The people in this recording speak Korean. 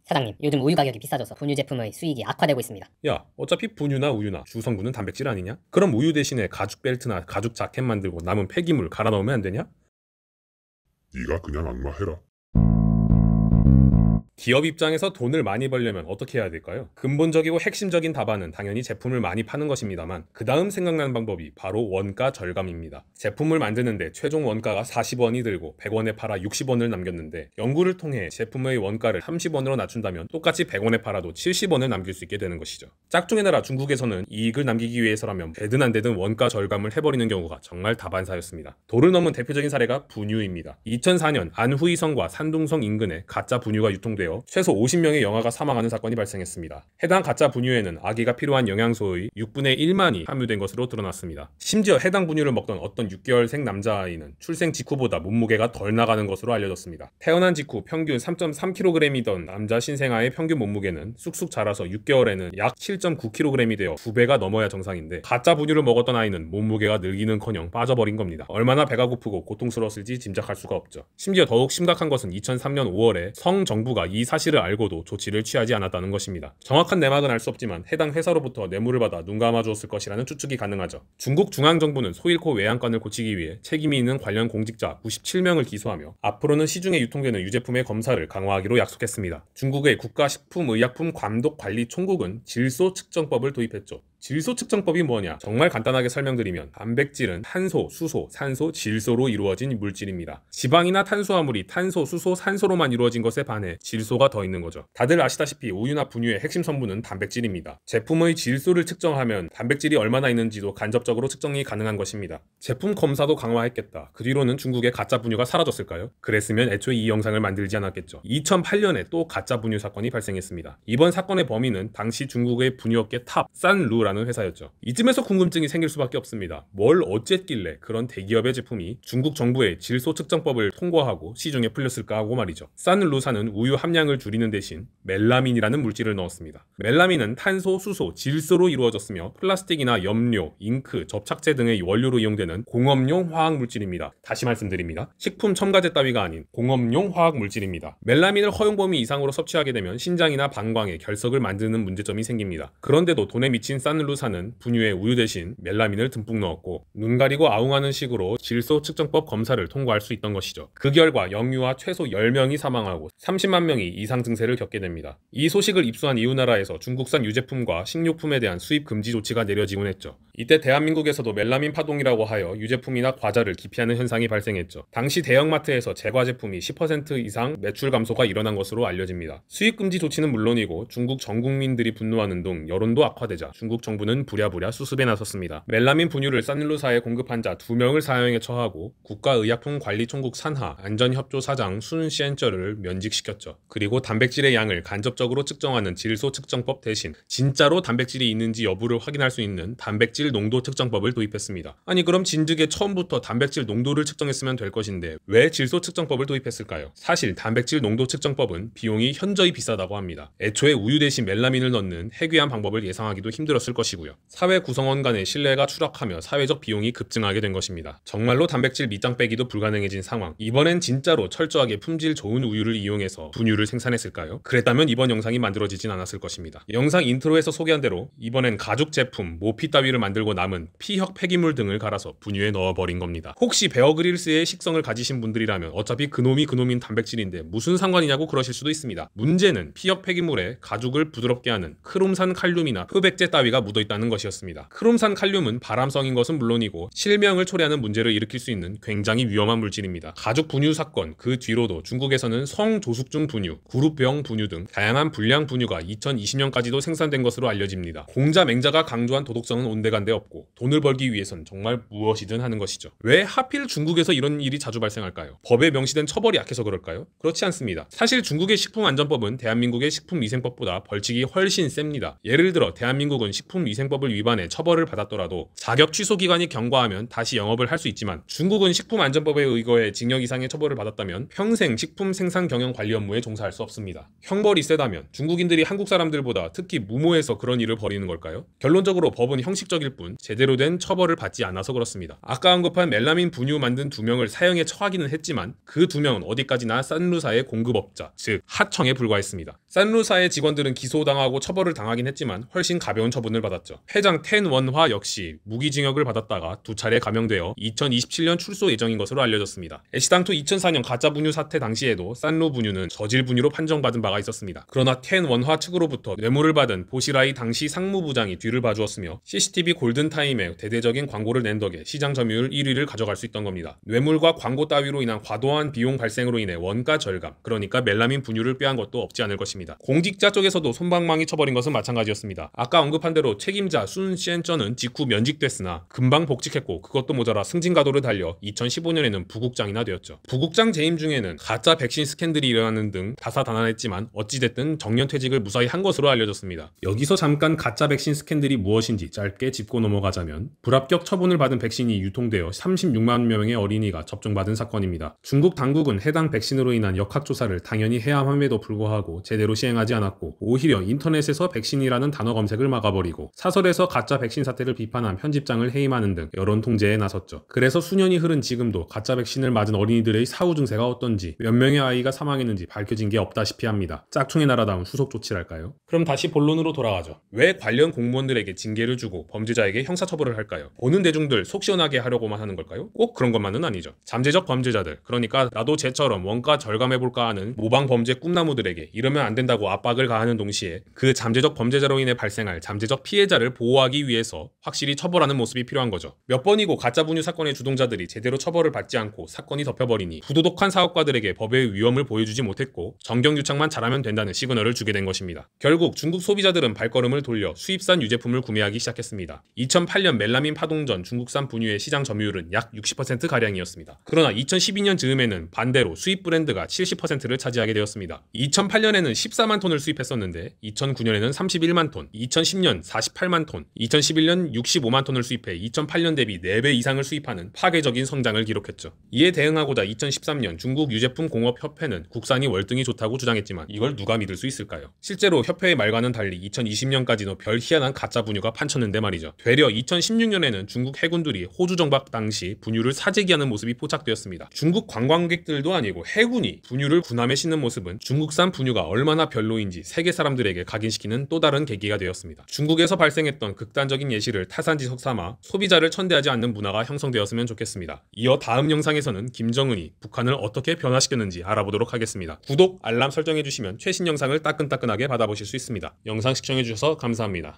사장님, 요즘 우유 가격이 비싸져서 분유 제품의 수익이 악화되고 있습니다. 야, 어차피 분유나 우유나 주성분은 단백질 아니냐? 그럼 우유 대신에 가죽 벨트나 가죽 자켓 만들고 남은 폐기물 갈아 넣으면 안 되냐? 네가 그냥 악마해라. 기업 입장에서 돈을 많이 벌려면 어떻게 해야 될까요? 근본적이고 핵심적인 답안은 당연히 제품을 많이 파는 것입니다만 그 다음 생각나는 방법이 바로 원가 절감입니다. 제품을 만드는데 최종 원가가 40원이 들고 100원에 팔아 60원을 남겼는데 연구를 통해 제품의 원가를 30원으로 낮춘다면 똑같이 100원에 팔아도 70원을 남길 수 있게 되는 것이죠. 짝퉁의 나라 중국에서는 이익을 남기기 위해서라면 되든 안 되든 원가 절감을 해버리는 경우가 정말 다반사였습니다. 도를 넘은 대표적인 사례가 분유입니다. 2004년 안후이성과 산둥성 인근에 가짜 분유가 유통되어 최소 50명의 영아가 사망하는 사건이 발생했습니다. 해당 가짜 분유에는 아기가 필요한 영양소의 6분의 1만이 함유된 것으로 드러났습니다. 심지어 해당 분유를 먹던 어떤 6개월생 남자아이는 출생 직후보다 몸무게가 덜 나가는 것으로 알려졌습니다. 태어난 직후 평균 3.3kg이던 남자 신생아의 평균 몸무게는 쑥쑥 자라서 6개월에는 약 7.9kg이 되어 2배가 넘어야 정상인데 가짜 분유를 먹었던 아이는 몸무게가 늘기는커녕 빠져버린 겁니다. 얼마나 배가 고프고 고통스러웠을지 짐작할 수가 없죠. 심지어 더욱 심각한 것은 2003년 5월에 성 정부가 이 사실을 알고도 조치를 취하지 않았다는 것입니다. 정확한 내막은 알 수 없지만 해당 회사로부터 뇌물을 받아 눈 감아주었을 것이라는 추측이 가능하죠. 중국 중앙정부는 소일코 외양간을 고치기 위해 책임이 있는 관련 공직자 97명을 기소하며 앞으로는 시중에 유통되는 유제품의 검사를 강화하기로 약속했습니다. 중국의 국가식품의약품감독관리총국은 질소측정법을 도입했죠. 질소측정법이 뭐냐? 정말 간단하게 설명드리면 단백질은 탄소, 수소, 산소, 질소로 이루어진 물질입니다. 지방이나 탄수화물이 탄소, 수소, 산소로만 이루어진 것에 반해 질소가 더 있는 거죠. 다들 아시다시피 우유나 분유의 핵심 성분은 단백질입니다. 제품의 질소를 측정하면 단백질이 얼마나 있는지도 간접적으로 측정이 가능한 것입니다. 제품 검사도 강화했겠다. 그 뒤로는 중국의 가짜 분유가 사라졌을까요? 그랬으면 애초에 이 영상을 만들지 않았겠죠. 2008년에 또 가짜 분유 사건이 발생했습니다. 이번 사건의 범인은 당시 중국의 분유업계 탑 산루라는 회사였죠. 이쯤에서 궁금증이 생길 수밖에 없습니다. 뭘 어쨌길래 그런 대기업의 제품이 중국 정부의 질소 측정법을 통과하고 시중에 풀렸을까 하고 말이죠. 산루사는 우유 함량을 줄이는 대신 멜라민이라는 물질을 넣었습니다. 멜라민은 탄소, 수소, 질소로 이루어졌으며 플라스틱이나 염료, 잉크, 접착제 등의 원료로 이용되는 공업용 화학 물질입니다. 다시 말씀드립니다. 식품 첨가제 따위가 아닌 공업용 화학 물질입니다. 멜라민을 허용 범위 이상으로 섭취하게 되면 신장이나 방광에 결석을 만드는 문제점이 생깁니다. 그런데도 돈에 미친 산루사는 분유에 우유 대신 멜라민을 듬뿍 넣었고 눈 가리고 아웅하는 식으로 질소 측정법 검사를 통과할 수 있던 것이죠. 그 결과 영유아 최소 10명이 사망하고 30만 명이 이상 증세를 겪게 됩니다. 이 소식을 입수한 이웃나라에서 중국산 유제품과 식료품에 대한 수입 금지 조치가 내려지곤 했죠. 이때 대한민국에서도 멜라민 파동이라고 하여 유제품이나 과자를 기피하는 현상이 발생했죠. 당시 대형마트에서 제과 제품이 10% 이상 매출 감소가 일어난 것으로 알려집니다. 수입 금지 조치는 물론이고 중국 전 국민들이 분노하는 등 여론도 악화되자 중국 정부는 부랴부랴 수습에 나섰습니다. 멜라민 분유를 산루사에 공급한 자 2명을 사형에 처하고 국가의약품관리총국 산하 안전협조사장 순시엔쩌를 면직시켰죠. 그리고 단백질의 양을 간접적으로 측정하는 질소 측정법 대신 진짜로 단백질이 있는지 여부를 확인할 수 있는 단백질 농도 측정법을 도입했습니다. 아니 그럼 진즉에 처음부터 단백질 농도를 측정했으면 될 것인데 왜 질소 측정법을 도입했을까요? 사실 단백질 농도 측정법은 비용이 현저히 비싸다고 합니다. 애초에 우유 대신 멜라민을 넣는 해괴한 방법을 예상하기도 힘들었을 것이고요. 사회 구성원 간의 신뢰가 추락하며 사회적 비용이 급증하게 된 것입니다. 정말로 단백질 밑장 빼기도 불가능해진 상황. 이번엔 진짜로 철저하게 품질 좋은 우유를 이용해서 분유를 생산했을까요? 그랬다면 이번 영상이 만들어지진 않았을 것입니다. 영상 인트로에서 소개한 대로 이번엔 가죽 제품, 모피 따위를 만들고 남은 피혁 폐기물 등을 갈아서 분유에 넣어버린 겁니다. 혹시 베어그릴스의 식성을 가지신 분들이라면 어차피 그놈이 그놈인 단백질인데 무슨 상관이냐고 그러실 수도 있습니다. 문제는 피혁 폐기물에 가죽을 부드럽게 하는 크롬산 칼륨이나 흡액제 따위가 묻어있다는 것이었습니다. 크롬산 칼륨은 발암성인 것은 물론이고 실명을 초래하는 문제를 일으킬 수 있는 굉장히 위험한 물질입니다. 가죽 분유 사건 그 뒤로도 중국에서는 성조숙중 분유, 그룹병 분유 등 다양한 불량 분유가 2020년까지도 생산된 것으로 알려집니다. 공자 맹자가 강조한 도덕성은 온데간데 없고 돈을 벌기 위해선 정말 무엇이든 하는 것이죠. 왜 하필 중국에서 이런 일이 자주 발생할까요? 법에 명시된 처벌이 약해서 그럴까요? 그렇지 않습니다. 사실 중국의 식품안전법은 대한민국의 식품위생법보다 벌칙이 훨씬 셉니다. 예를 들어 대한민국은 식품위생법을 위반해 처벌을 받았더라도 자격 취소 기간이 경과하면 다시 영업을 할 수 있지만 중국은 식품안전법에 의거해 징역 이상의 처벌을 받았다면 평생 식품 생산 경영 관리 업무에 종사할 수 없습니다. 형벌이 세다면 중국인들이 한국 사람들보다 특히 무모해서 그런 일을 벌이는 걸까요? 결론적으로 법은 형식적일 뿐 제대로 된 처벌을 받지 않아서 그렇습니다. 아까 언급한 멜라민 분유 만든 2명을 사형에 처하기는 했지만 그 2명은 어디까지나 산루사의 공급업자, 즉 하청에 불과했습니다. 산루사의 직원들은 기소당하고 처벌을 당하긴 했지만 훨씬 가벼운 처분을 받았죠. 회장 텐원화 역시 무기징역을 받았다가 2차례 감형되어 2027년 출소 예정인 것으로 알려졌습니다. 애시당초 2004년 가짜 분유 사태 당시에도 산루 분유는 저질 분유로 판정받은 바가 있었습니다. 그러나 텐원화 측으로부터 뇌물을 받은 보시라이 당시 상무부장이 뒤를 봐주었으며 CCTV 골든타임에 대대적인 광고를 낸 덕에 시장 점유율 1위를 가져갈 수 있던 겁니다. 뇌물과 광고 따위로 인한 과도한 비용 발생으로 인해 원가 절감, 그러니까 멜라민 분유를 빼앗은 것도 없지 않을 것입니다. 공직자 쪽에서도 솜방망이 쳐버린 것은 마찬가지였습니다. 아까 언급한 대로 책임자 순 시엔쩌는 직후 면직됐으나 금방 복직했고 그것도 모자라 승진가도를 달려 2015년에는 부국장이나 되었죠. 부국장 재임 중에는 가짜 백신 스캔들이 일어나는 등 다사다난했지만 어찌됐든 정년퇴직을 무사히 한 것으로 알려졌습니다. 여기서 잠깐 가짜 백신 스캔들이 무엇인지 짧게 짚고 넘어가자면 불합격 처분을 받은 백신이 유통되어 36만 명의 어린이가 접종받은 사건입니다. 중국 당국은 해당 백신으로 인한 역학조사를 당연히 해야 함에도 불구하고 제대로 시행하지 않았고 오히려 인터넷에서 백신이라는 단어 검색을 막아버리고 사설에서 가짜 백신 사태를 비판한 편집장을 해임하는 등 여론 통제에 나섰죠. 그래서 수년이 흐른 지금도 가짜 백신을 맞은 어린이들의 사후 증세가 어떤지 몇 명의 아이가 사망했는지 밝혀진 게 없다시피 합니다. 짝퉁의 나라다운 후속 조치랄까요? 그럼 다시 본론으로 돌아가죠. 왜 관련 공무원들에게 징계를 주고 범죄자에게 형사처벌을 할까요? 보는 대중들 속 시원하게 하려고만 하는 걸까요? 꼭 그런 것만은 아니죠. 잠재적 범죄자들, 그러니까 나도 쟤처럼 원가 절감해볼까 하는 모방 범죄 꿈나무들에게 이러면 안 된다고 압박을 가하는 동시에 그 잠재적 범죄자로 인해 발생할 잠재적 피해자를 보호하기 위해서 확실히 처벌하는 모습이 필요한 거죠. 몇 번이고 가짜 분유 사건의 주동자들이 제대로 처벌을 받지 않고 사건이 덮여버리니 부도덕한 사업가들에게 법의 위험을 보여주지 못했고 정경유착만 잘하면 된다는 시그널을 주게 된 것입니다. 결국 중국 소비자들은 발걸음을 돌려 수입산 유제품을 구매하기 시작했습니다. 2008년 멜라민 파동 전 중국산 분유의 시장 점유율은 약 60%가량이었습니다. 그러나 2012년 즈음에는 반대로 수입 브랜드가 70%를 차지하게 되었습니다. 2008년에는 14만 톤을 수입했었는데 2009년에는 31만 톤, 2010년 48만 톤, 2011년 65만 톤을 수입해 2008년 대비 4배 이상을 수입하는 파괴적인 성장을 기록했죠. 이에 대응하고자 2013년 중국 유제품 공업 협회는 국산이 월등히 좋다고 주장했지만 이걸 누가 믿을 수 있을까요? 실제로 협회의 말과는 달리 2020년까지도 별 희한한 가짜 분유가 판쳤는데 말이죠. 되려 2016년에는 중국 해군들이 호주 정박 당시 분유를 사재기하는 모습이 포착되었습니다. 중국 관광객들도 아니고 해군이 분유를 군함에 싣는 모습은 중국산 분유가 얼마나 별로인지 세계 사람들에게 각인시키는 또 다른 계기가 되었습니다. 중국에서 발생했던 극단적인 예시를 타산지석 삼아 소비자를 천대하지 않는 문화가 형성되었으면 좋겠습니다. 이어 다음 영상에서는 김정은이 북한을 어떻게 변화시켰는지 알아보도록 하겠습니다. 구독, 알람 설정해주시면 최신 영상을 따끈따끈하게 받아보실 수 있습니다. 영상 시청해주셔서 감사합니다.